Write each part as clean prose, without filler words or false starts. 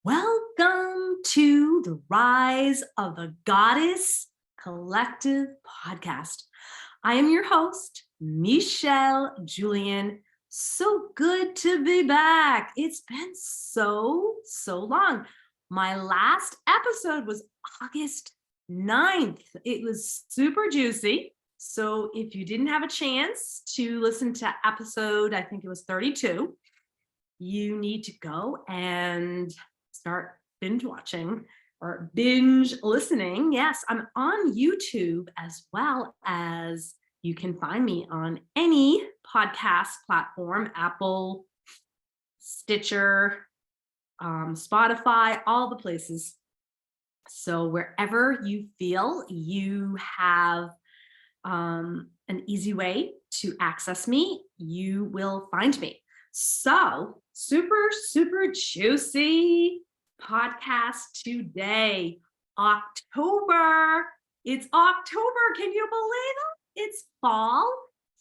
Welcome to the Rise of the Goddess Collective podcast. I am your host, Michelle Julian. So good to be back. It's been so long. My last episode was August 9th. It was super juicy. So if you didn't have a chance to listen to episode, I think it was 32, you need to go and start binge watching or binge listening. Yes, I'm on YouTube as well as you can find me on any podcast platform, Apple, Stitcher, Spotify, all the places. So wherever you feel you have an easy way to access me, you will find me. So super juicy podcast today. October. It's October. Can you believe it? It's fall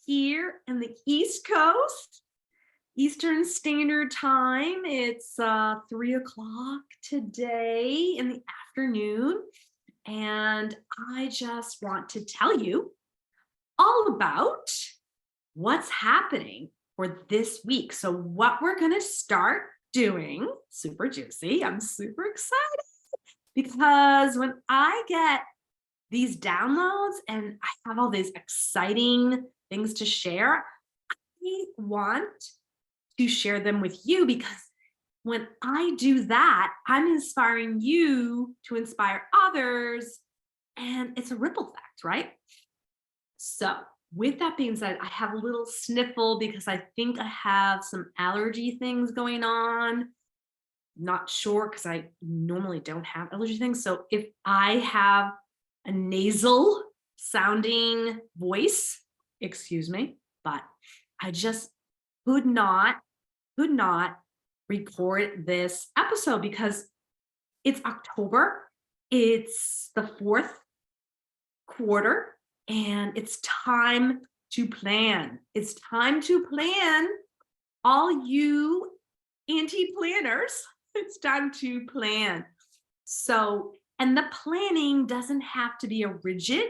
here in the East Coast, Eastern Standard Time. It's 3:00 today in the afternoon. And I just want to tell you all about what's happening for this week. So what we're going to start doing, super juicy. I'm super excited because when I get these downloads and I have all these exciting things to share, I want to share them with you because when I do that, I'm inspiring you to inspire others, and it's a ripple effect, right? So with that being said, I have a little sniffle because I think I have some allergy things going on. Not sure because I normally don't have allergy things. So if I have a nasal sounding voice, excuse me, but I just could not record this episode because it's October. It's the fourth quarter. And it's time to plan. It's time to plan. All you anti-planners, it's time to plan. So, and the planning doesn't have to be a rigid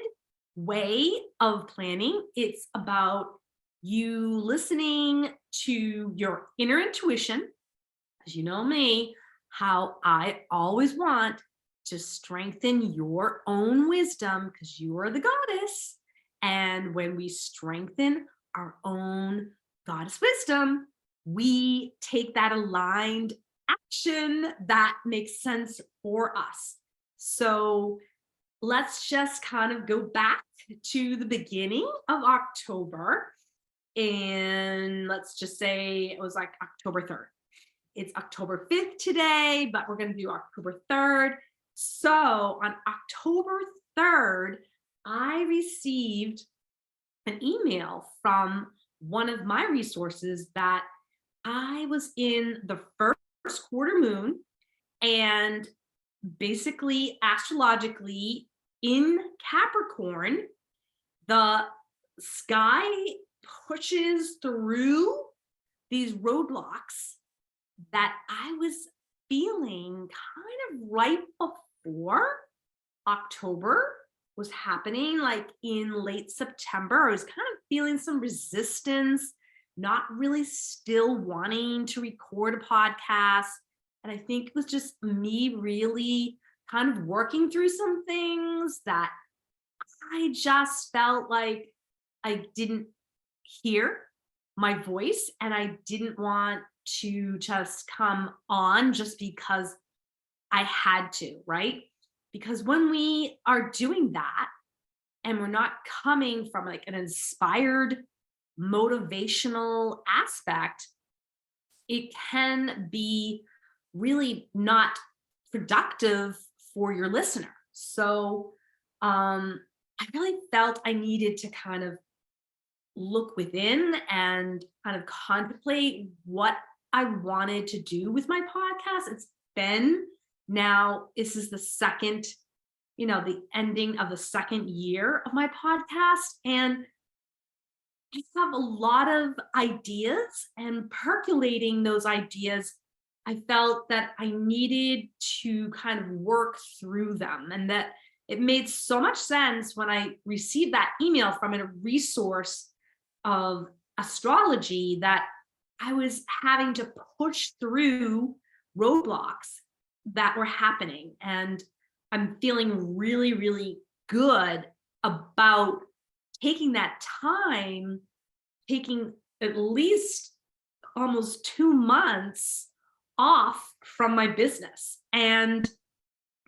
way of planning. It's about you listening to your inner intuition. As you know me, how I always want to strengthen your own wisdom because you are the goddess. And when we strengthen our own goddess wisdom, we take that aligned action that makes sense for us. So let's just kind of go back to the beginning of October. And let's just say it was like October 3rd. It's October 5th today, but we're going to do October 3rd. So on October 3rd, I received an email from one of my resources that I was in the first quarter moon, and basically astrologically in Capricorn, the sky pushes through these roadblocks that I was feeling kind of right before October was happening, like in late September. I was kind of feeling some resistance, not really still wanting to record a podcast. And I think it was just me really kind of working through some things that I just felt like I didn't hear my voice, and I didn't want to just come on just because I had to, right? Because when we are doing that and we're not coming from like an inspired, motivational aspect, it can be really not productive for your listener. So I really felt I needed to kind of look within and kind of contemplate what I wanted to do with my podcast. It's been now, this is the second, the ending of the second year of my podcast. And I have a lot of ideas, and percolating those ideas I felt that I needed to kind of work through them, and that it made so much sense when I received that email from a resource of astrology that I was having to push through roadblocks that were happening. And I'm feeling really, really good about taking that time, taking at least almost 2 months off from my business and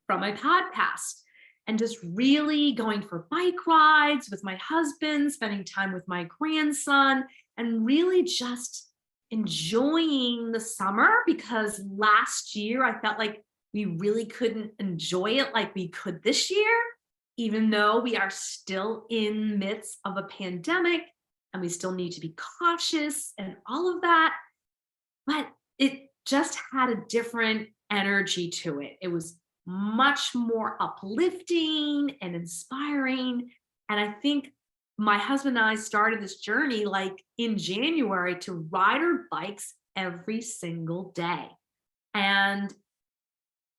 from my podcast, and just really going for bike rides with my husband, spending time with my grandson, and really just enjoying the summer, because last year I felt like we really couldn't enjoy it like we could this year, even though we are still in midst of a pandemic and we still need to be cautious and all of that. But it just had a different energy to it. It was much more uplifting and inspiring. And I think my husband and I started this journey like in January to ride our bikes every single day. And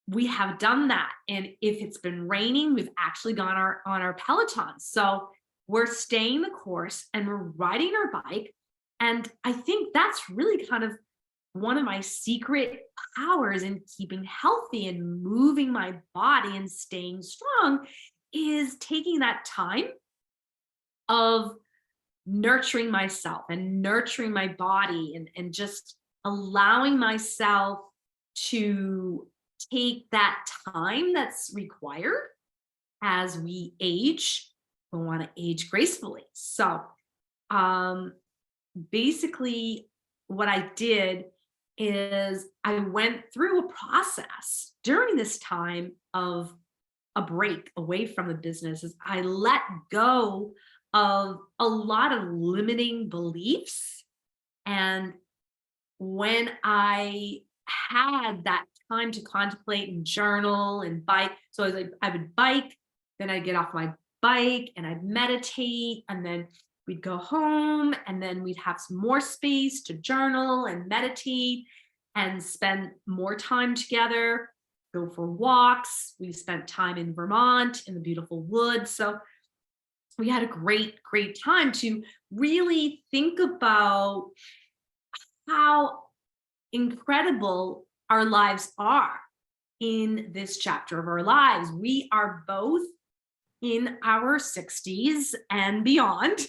we have done that. And if it's been raining, we've actually gone on our Pelotons. So we're staying the course and we're riding our bike. And I think that's really kind of one of my secret powers in keeping healthy and moving my body and staying strong, is taking that time of nurturing myself and nurturing my body, and just allowing myself to take that time that's required as we age. We want to age gracefully. So um, basically what I did is I went through a process during this time of a break away from the business. Is I let go of a lot of limiting beliefs. And when I had that time to contemplate and journal and bike, so I was like, I would bike, then I'd get off my bike and I'd meditate, and then we'd go home, and then we'd have some more space to journal and meditate and spend more time together, go for walks. We spent time in Vermont in the beautiful woods. So we had a great, great time to really think about how incredible our lives are in this chapter of our lives. We are both in our 60s and beyond.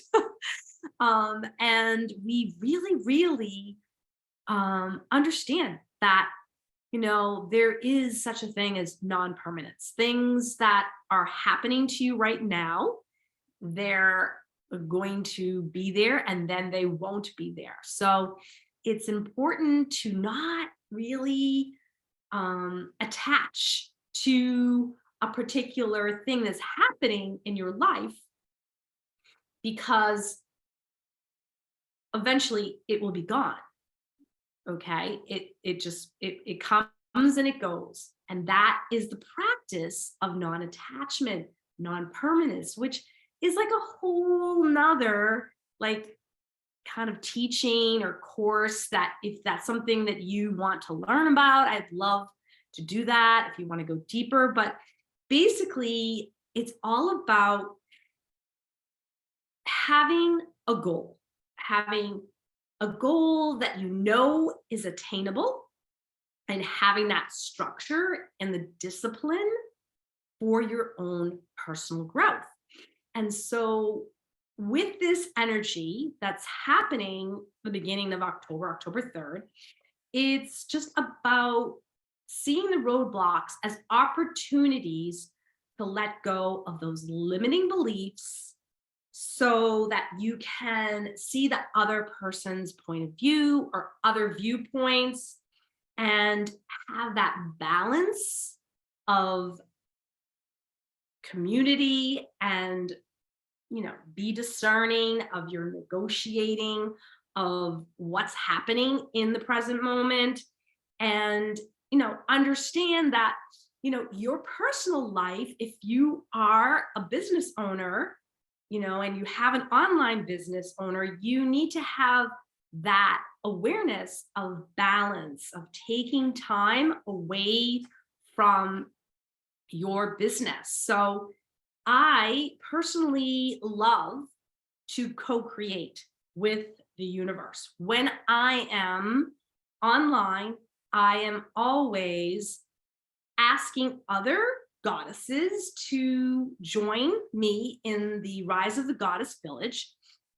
And we really, really understand that, there is such a thing as non-permanence. Things that are happening to you right now, they're going to be there and then they won't be there. So it's important to not really attach to a particular thing that's happening in your life, because eventually it will be gone. Okay, it comes and it goes, and that is the practice of non-attachment, non-permanence, which is like a whole nother like kind of teaching or course, that if that's something that you want to learn about, I'd love to do that if you want to go deeper. But basically it's all about having a goal, having a goal that is attainable, and having that structure and the discipline for your own personal growth. And so with this energy that's happening the beginning of October, October 3rd, it's just about seeing the roadblocks as opportunities to let go of those limiting beliefs, so that you can see the other person's point of view or other viewpoints, and have that balance of community, and be discerning of your negotiating of what's happening in the present moment. And understand that your personal life, if you are a business owner, and you have an online business owner, you need to have that awareness of balance, of taking time away from your business. So I personally love to co-create with the universe. When I am online, I am always asking other goddesses to join me in the Rise of the Goddess Village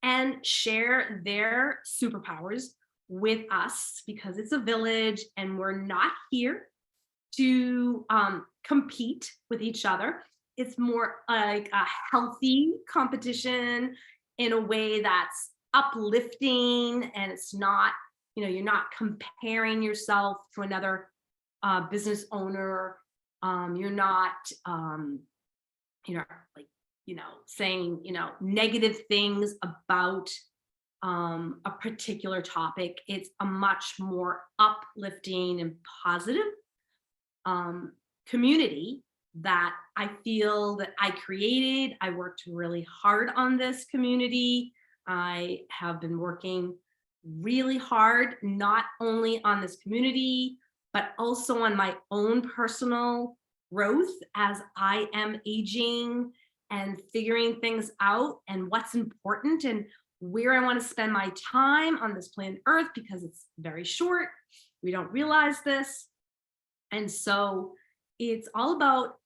and share their superpowers with us, because it's a village and we're not here to compete with each other. It's more like a healthy competition in a way that's uplifting, and it's not, you're not comparing yourself to another business owner. You're not, you know, like, saying, negative things about a particular topic. It's a much more uplifting and positive community that I feel that I created. I worked really hard on this community. I have been working really hard, not only on this community, but also on my own personal growth as I am aging and figuring things out and what's important and where I want to spend my time on this planet Earth, because it's very short. We don't realize this. And so it's all about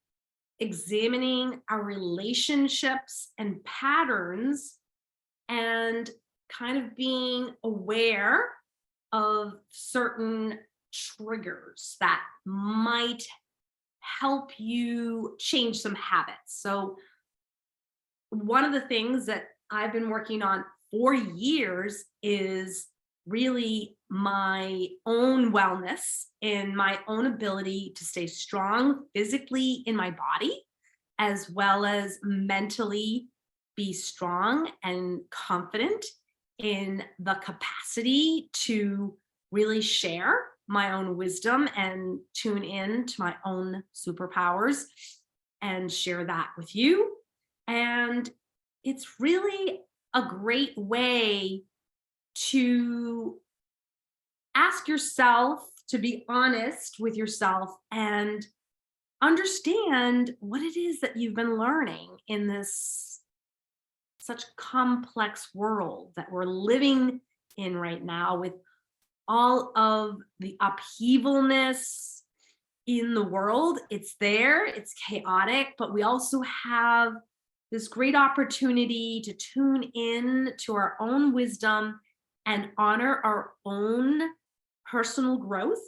examining our relationships and patterns and kind of being aware of certain triggers that might help you change some habits. So one of the things that I've been working on for years is really my own wellness and my own ability to stay strong physically in my body, as well as mentally be strong and confident in the capacity to really share my own wisdom and tune in to my own superpowers and share that with you. And it's really a great way to ask yourself, to be honest with yourself and understand what it is that you've been learning in this such complex world that we're living in right now, with all of the upheavalness in the world. It's there, it's chaotic, but we also have this great opportunity to tune in to our own wisdom and honor our own personal growth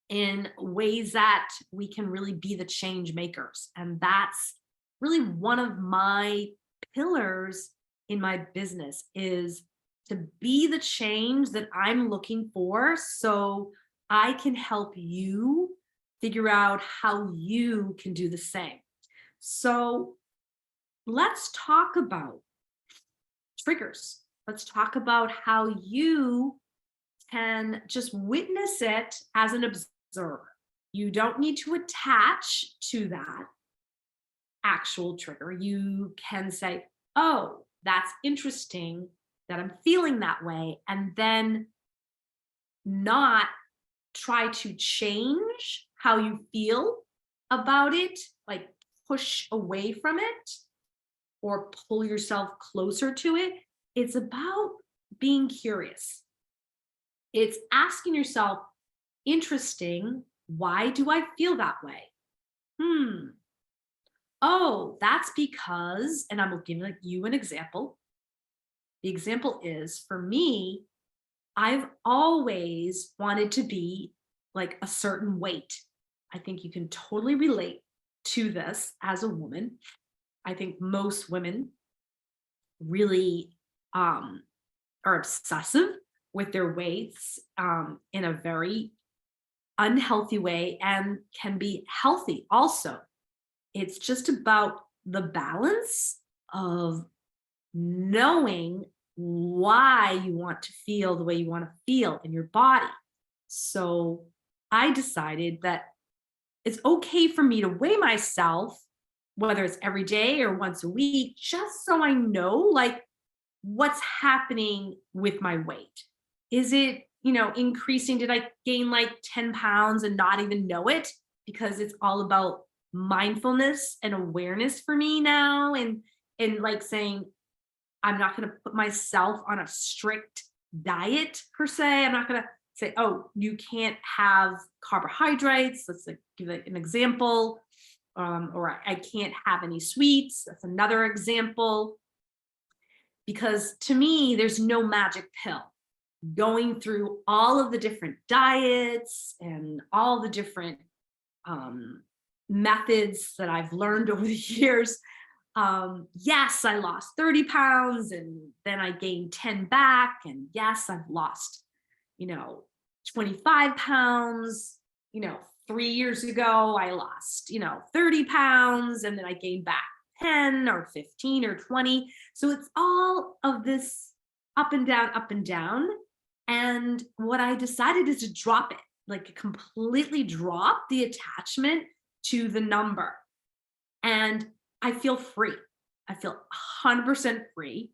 in ways that we can really be the change makers. And that's really one of my pillars in my business, is to be the change that I'm looking for, so I can help you figure out how you can do the same. So let's talk about triggers. Let's talk about how you can just witness it as an observer. You don't need to attach to that actual trigger. You can say, oh, that's interesting that I'm feeling that way, and then not try to change how you feel about it, like push away from it or pull yourself closer to it. It's about being curious. It's asking yourself, interesting, why do I feel that way? Oh, that's because, and I'm going to give you an example. The example is, for me, I've always wanted to be like a certain weight. I think you can totally relate to this as a woman. I think most women really are obsessive with their weights in a very unhealthy way, and can be healthy also. It's just about the balance of knowing why you want to feel the way you want to feel in your body. So I decided that it's okay for me to weigh myself, whether it's every day or once a week, just so I know, like, what's happening with my weight? Is it, increasing? Did I gain like 10 pounds and not even know it? Because it's all about mindfulness and awareness for me now. And like saying, I'm not going to put myself on a strict diet per se. I'm not going to say, oh, you can't have carbohydrates. Let's like, give an example. Or I can't have any sweets. That's another example. Because to me, there's no magic pill. Going through all of the different diets and all the different um, methods that I've learned over the years. Yes, I lost 30 pounds and then I gained 10 back. And yes, I've lost, you know, 25 pounds. 3 years ago, I lost, 30 pounds and then I gained back 10 or 15 or 20. So it's all of this up and down, up and down. And what I decided is to drop it, like completely drop the attachment to the number. And I feel free. I feel 100% free.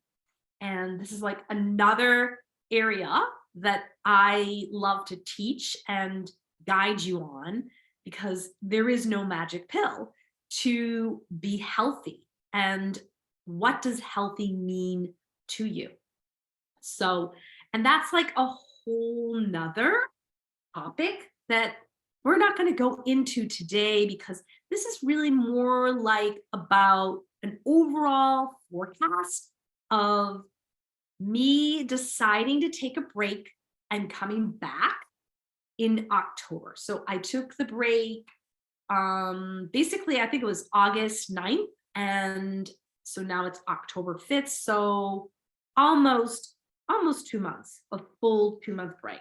And this is like another area that I love to teach and guide you on, because there is no magic pill to be healthy. And what does healthy mean to you? So, and that's like a whole nother topic that we're not going to go into today, because this is really more like about an overall forecast of me deciding to take a break and coming back in October. So I took the break basically I think it was August 9th, and so now it's October 5th. So almost 2 months, a full 2 month break.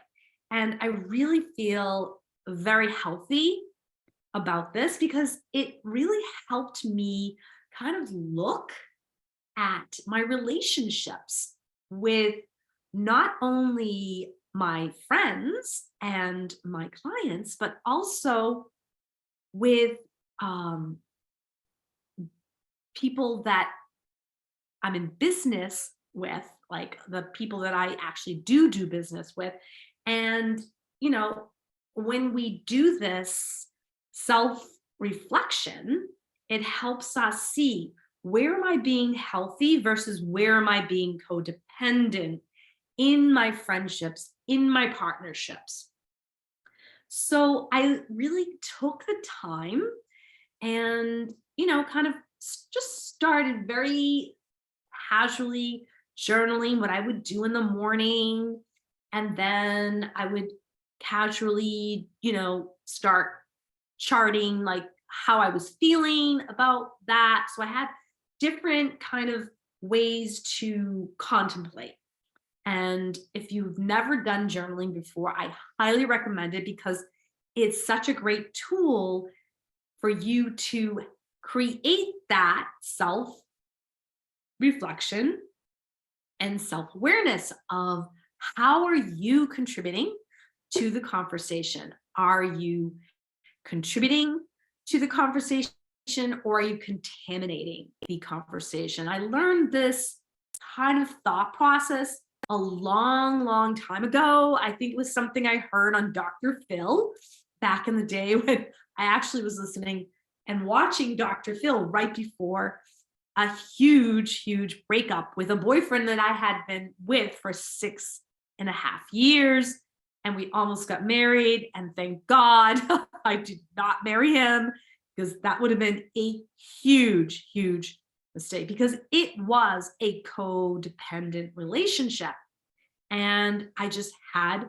And I really feel very healthy about this, because it really helped me kind of look at my relationships with not only my friends and my clients, but also with um, people that I'm in business with, like the people that I actually do business with. And, when we do this self reflection, it helps us see, where am I being healthy versus where am I being codependent in my friendships, in my partnerships. So I really took the time and, kind of just started very casually journaling what I would do in the morning. And then I would casually, start charting like how I was feeling about that. So I had different kind of ways to contemplate. And if you've never done journaling before, I highly recommend it, because it's such a great tool for you to create that self reflection and self awareness of, how are you contributing to the conversation? Are you contributing to the conversation, or are you contaminating the conversation? I learned this kind of thought process a long, long time ago. I think it was something I heard on Dr. Phil back in the day, when I actually was listening and watching Dr. Phil right before a huge, huge breakup with a boyfriend that I had been with for 6.5 years. And we almost got married. And thank God I did not marry him, because that would have been a huge, huge mistake, because it was a codependent relationship. And I just had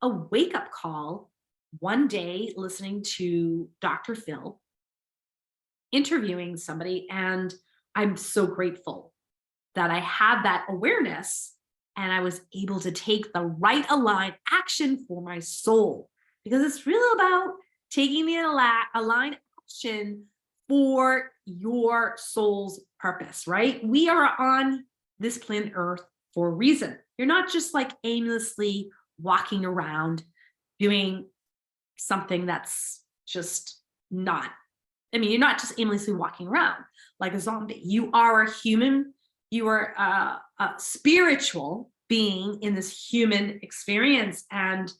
a wake up call one day listening to Dr. Phil interviewing somebody. And I'm so grateful that I had that awareness and I was able to take the right aligned action for my soul, because it's really about taking the aligned action for your soul's purpose, right? We are on this planet Earth for a reason. You're not just like aimlessly walking around doing something that's just not, you're not just aimlessly walking around like a zombie. You are a human you are a spiritual being in this human experience. And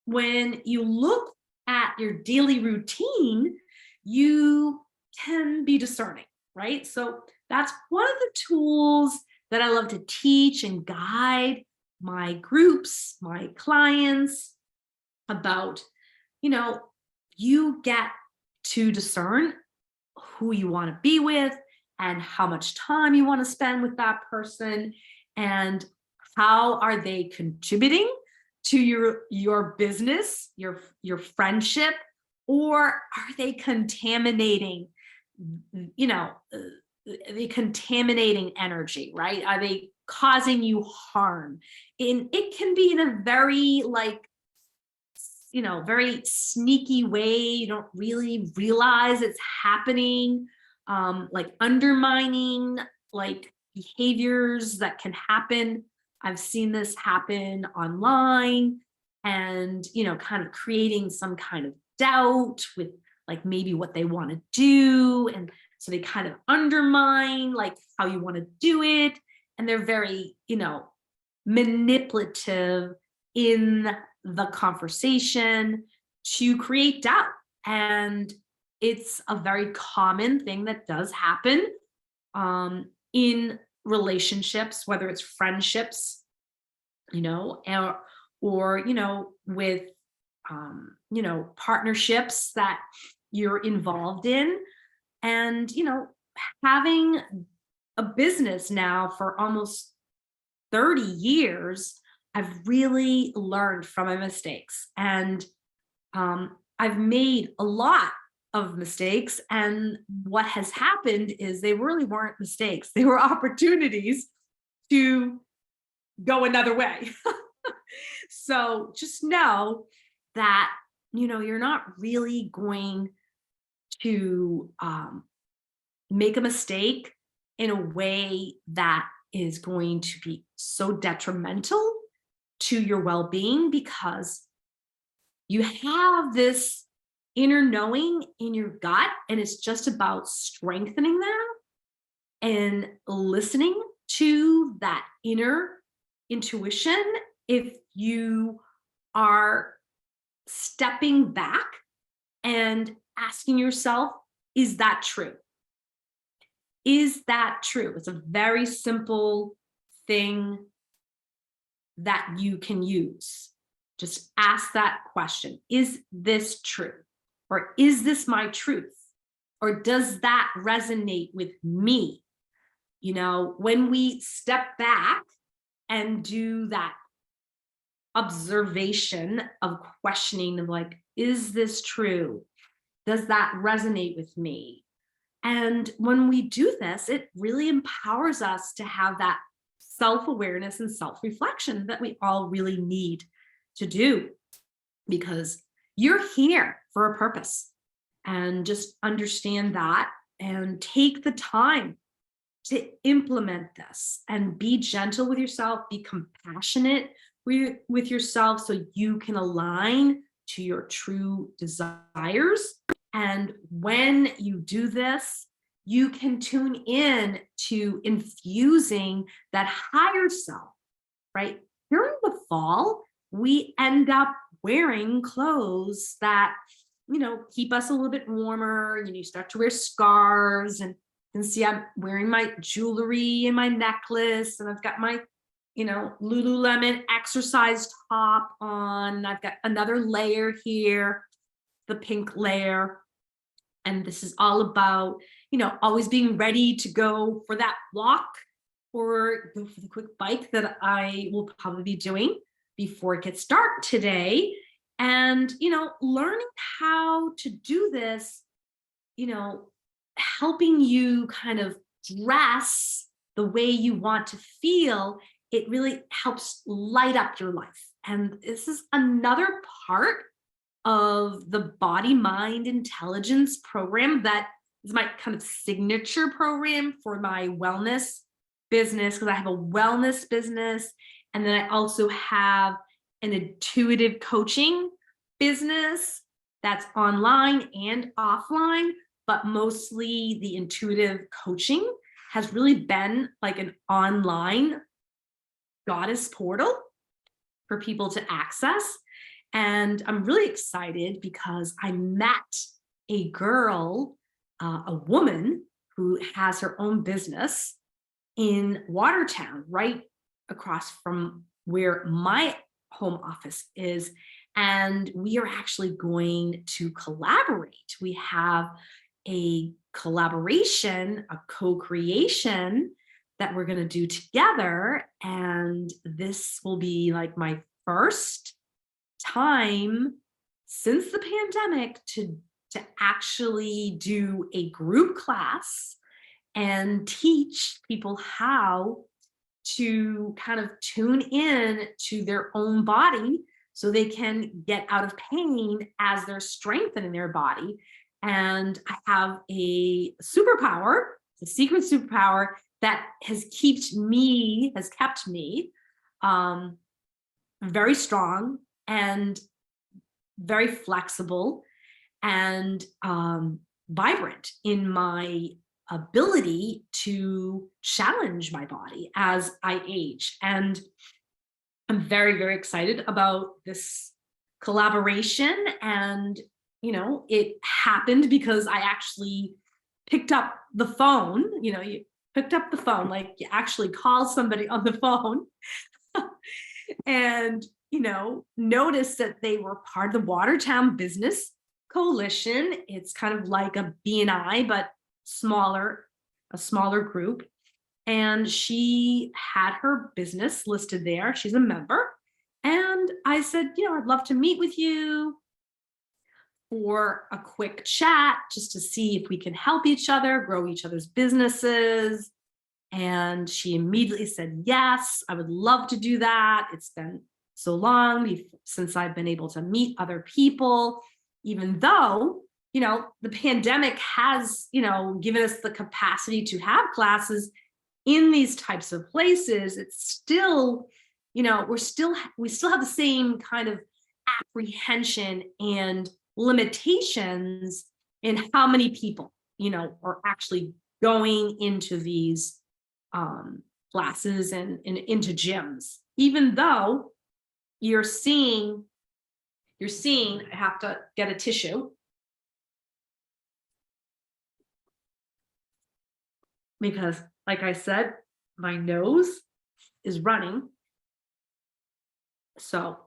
when you look at your daily routine, you can be discerning, right? So that's one of the tools that I love to teach and guide my groups, my clients about, you know, you get to discern who you want to be with and how much time you want to spend with that person, and how are they contributing to your business, your friendship, or are they contaminating, you know the contaminating energy, right? Are they causing you harm? And it can be in a very, like, very sneaky way. You don't really realize it's happening, like undermining, like behaviors that can happen. I've seen this happen online, and, kind of creating some kind of doubt with, like, maybe what they want to do. And so they kind of undermine, like, how you want to do it. And they're very, manipulative in the conversation to create doubt. And it's a very common thing that does happen, in relationships, whether it's friendships, or with, partnerships that you're involved in. And, having a business now for almost 30 years, I've really learned from my mistakes. And I've made a lot of mistakes. And what has happened is they really weren't mistakes, they were opportunities to go another way. So just know that, you're not really going to make a mistake in a way that is going to be so detrimental to your well-being, because you have this inner knowing in your gut, and it's just about strengthening that and listening to that inner intuition. If you are stepping back and asking yourself, is that true? Is that true? It's a very simple thing that you can use. Just ask that question. Is this true? Or is this my truth? Or does that resonate with me? When we step back and do that observation of questioning of, like, is this true? Does that resonate with me? And when we do this, it really empowers us to have that self-awareness and self-reflection that we all really need to do, because you're here for a purpose. And just understand that, and take the time to implement this, and be gentle with yourself, be compassionate with yourself, so you can align to your true desires. And when you do this, you can tune in to infusing that higher self, right? During the fall, we end up wearing clothes that, keep us a little bit warmer. You start to wear scarves, and you can see I'm wearing my jewelry and my necklace, and I've got my, Lululemon exercise top on. I've got another layer here, the pink layer. And this is all about, always being ready to go for that walk, or go for the quick bike that I will probably be doing before it gets dark today. And, learning how to do this, helping you kind of dress the way you want to feel, it really helps light up your life. And this is another part of the body mind intelligence program that is my kind of signature program for my wellness business, because I have a wellness business, and then I also have an intuitive coaching business that's online and offline, but mostly the intuitive coaching has really been like an online goddess portal for people to access. And I'm really excited because I met a girl, a woman who has her own business in Watertown, right across from where my home office is. And we are actually going to collaborate. We have a collaboration, a co creation that we're going to do together. And this will be like my first time since the pandemic to actually do a group class and teach people how to kind of tune in to their own body so they can get out of pain as they're strengthening their body. And I have a superpower, a secret superpower that has kept me very strong and very flexible and vibrant in my ability to challenge my body as I age. And I'm very, very excited about this collaboration. And, it happened because I actually picked up the phone. You picked up the phone, like you actually call somebody on the phone and, noticed that they were part of the Watertown Business Coalition. It's kind of like a BNI, but a smaller group. And she had her business listed there. She's a member. And I said, I'd love to meet with you for a quick chat just to see if we can help each other, grow each other's businesses. And she immediately said, yes, I would love to do that. It's been so long since I've been able to meet other people, even though, the pandemic has, given us the capacity to have classes in these types of places. It's still, we still have the same kind of apprehension and limitations in how many people, are actually going into these classes and into gyms, even though you're seeing, I have to get a tissue because, like I said, my nose is running. So,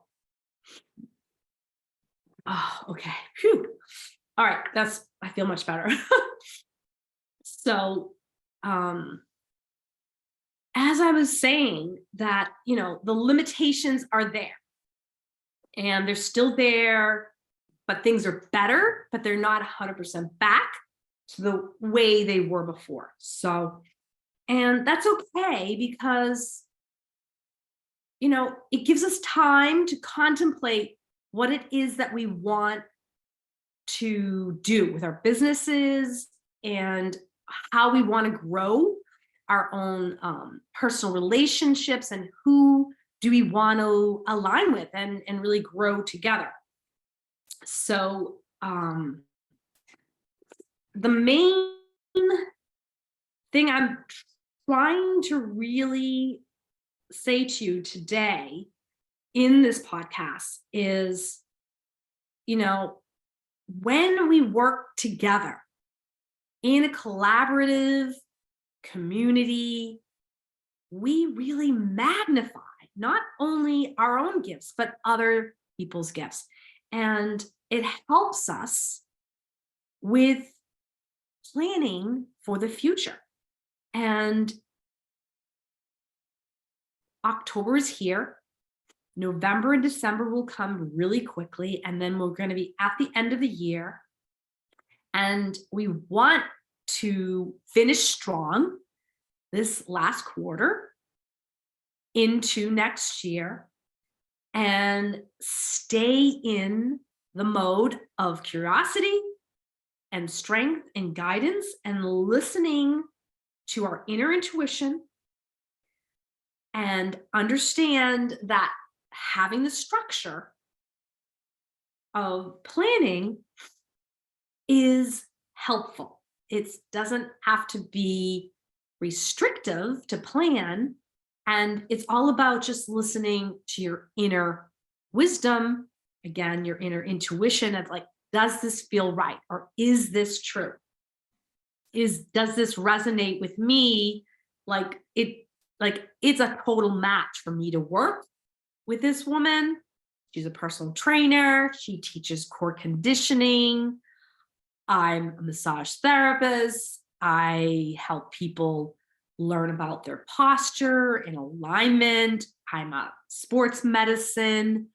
okay. Phew. All right. I feel much better. So, as I was saying that, the limitations are there and they're still there, but things are better, but they're not 100% back to the way they were before. So, and that's okay because, it gives us time to contemplate what it is that we want to do with our businesses and how we want to grow our own personal relationships and who do we want to align with and really grow together. So the main thing I'm trying to really say to you today in this podcast is, when we work together in a collaborative community, we really magnify not only our own gifts, but other people's gifts. And it helps us with planning for the future. And October is here. November and December will come really quickly. And then we're going to be at the end of the year. And we want to finish strong this last quarter into next year and stay in the mode of curiosity and strength and guidance and listening to our inner intuition and understand that having the structure of planning is helpful. It doesn't have to be restrictive to plan. And it's all about just listening to your inner wisdom, again, your inner intuition of like, does this feel right? Or is this true? Does this resonate with me? Like it's a total match for me to work with this woman. She's a personal trainer. She teaches core conditioning. I'm a massage therapist. I help people learn about their posture and alignment. I'm a sports medicine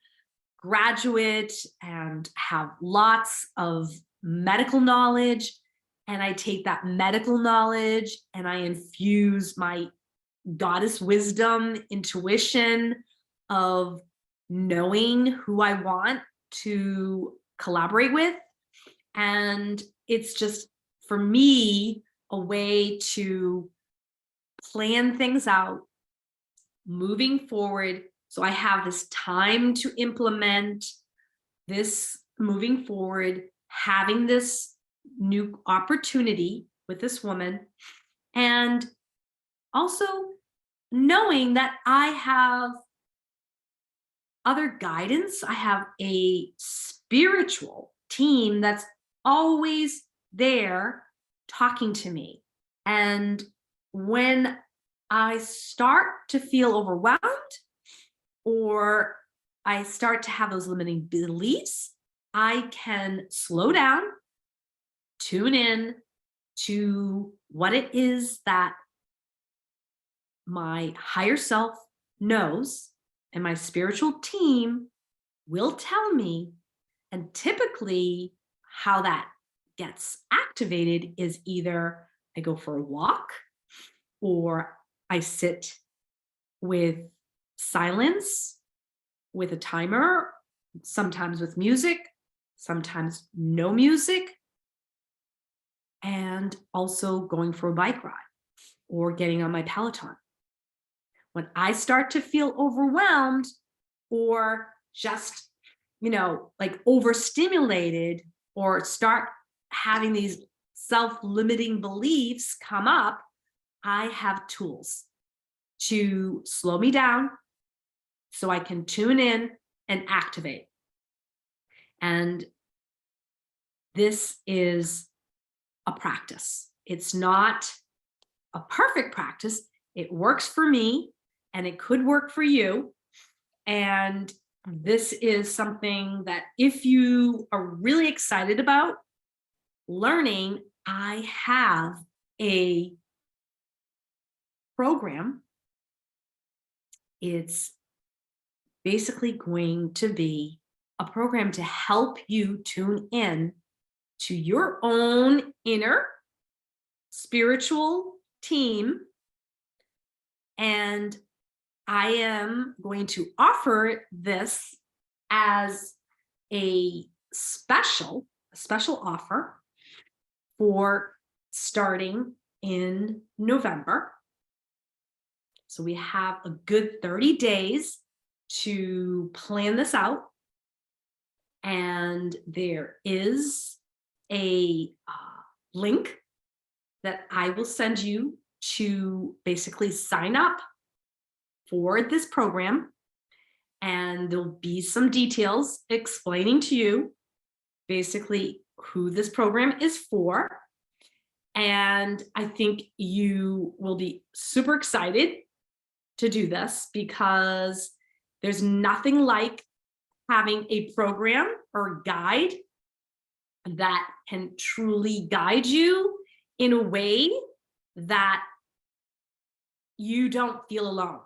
graduate and have lots of medical knowledge. And I take that medical knowledge and I infuse my goddess wisdom, intuition of knowing who I want to collaborate with. And it's just, for me, a way to plan things out moving forward. So I have this time to implement this moving forward, having this new opportunity with this woman, and also knowing that I have other guidance. I have a spiritual team that's always there talking to me. And when I start to feel overwhelmed or I start to have those limiting beliefs, I can slow down, tune in to what it is that my higher self knows and my spiritual team will tell me. And typically, how that gets activated is either I go for a walk or I sit with silence, with a timer, sometimes with music, sometimes no music, and also going for a bike ride or getting on my Peloton. When I start to feel overwhelmed or just, like overstimulated or start having these self-limiting beliefs come up, I have tools to slow me down so I can tune in and activate. And this is a practice. It's not a perfect practice. It works for me and it could work for you. And this is something that if you are really excited about learning, I have a program. It's basically going to be a program to help you tune in to your own inner spiritual team. And I am going to offer this as a special offer for starting in November. So we have a good 30 days to plan this out. And there is a link that I will send you to basically sign up for this program. And there'll be some details explaining to you basically who this program is for. And I think you will be super excited to do this because there's nothing like having a program or guide that can truly guide you in a way that you don't feel alone,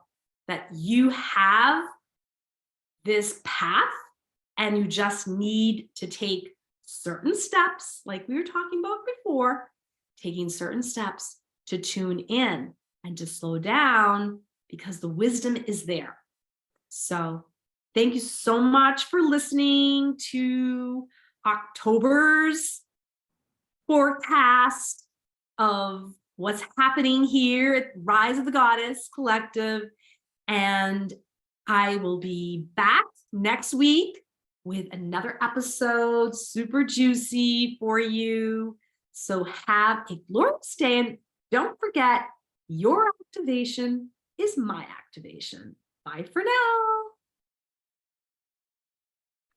that you have this path and you just need to take certain steps, like we were talking about before, taking certain steps to tune in and to slow down because the wisdom is there. So thank you so much for listening to October's forecast of what's happening here at Rise of the Goddess Collective. And I will be back next week with another episode, super juicy for you. So have a glorious day. And don't forget, Your activation is my activation. Bye for now.